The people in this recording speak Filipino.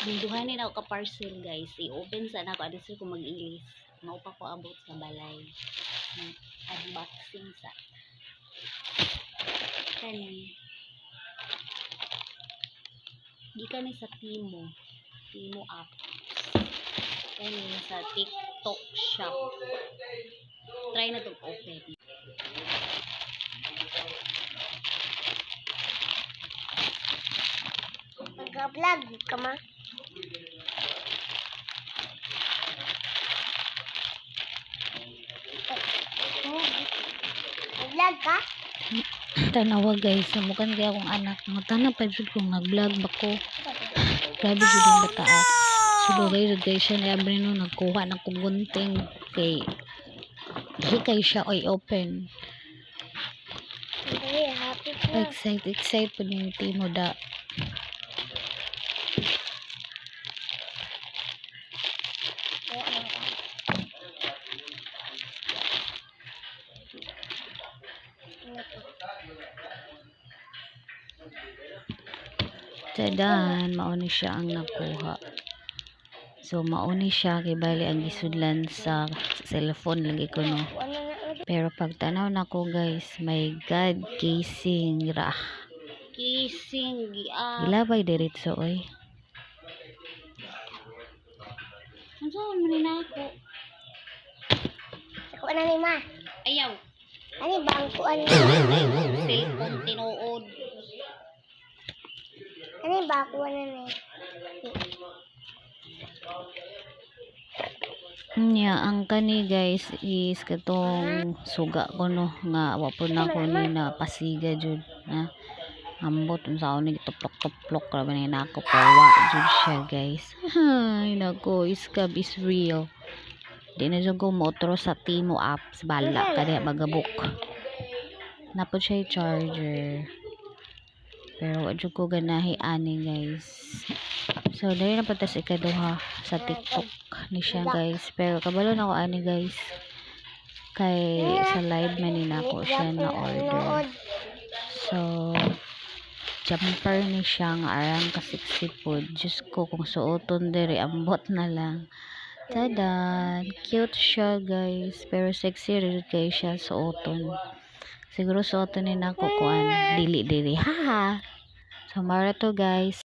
Binduhanin ako ka parcel guys. I-open sana ako. Adis ko mag-ilis. Maupa ko abot sa balay. Unboxing sa kanin. Gikan ni sa Timo app. Kanin sa TikTok shop. Try na itong open. Nag-vlog ka ma? Nag-vlog ka? Tanawa guys, mukan kaya akong anak. Matana pa jud kung nag-vlog bako. Grabe jud yung bata. Sulugay jud guys siya na abri no nagkuha ng kugunting kay hikay siya oy open. Okay, happy ka. Excited po yung Timo da. Tadan, mauni siya ang nakuha. So mauni siya kay bali ang gisudlan sa cellphone lagi ko no. Pero pag tanaw na ko guys, my god, casing ra. Casing gilabay diretso oy. Unsa man ni nako? Ako na ni ma. Ayaw. Ani bangko ani? Cellphone tinuod. Ani bangko na ni? Ang kani guys is katong suga ko no nga wa po na ko ni na pasiga jud na ambot unsa ni tuplok ra man na ako pawa jud siya guys. Ay nako, iskab is real. Di na jud ko motro sa Timo apps bala kaya magabok. Napod siya charger. Pero wa jud ko ganahi ani guys. So, dahil na patas ikaduha sa TikTok ni siya guys. Pero kabalo na ako ani guys. Kay sa live man na ako siya na order. So, jumper ni siya nga arang kasiksi po. Diyos ko kung suoton diri ambot na lang. Tadan! Cute siya guys. Pero sexy rin kayo siya suoton. Siguro suoton ni na ako kuan dili. Haha! So, mara to guys.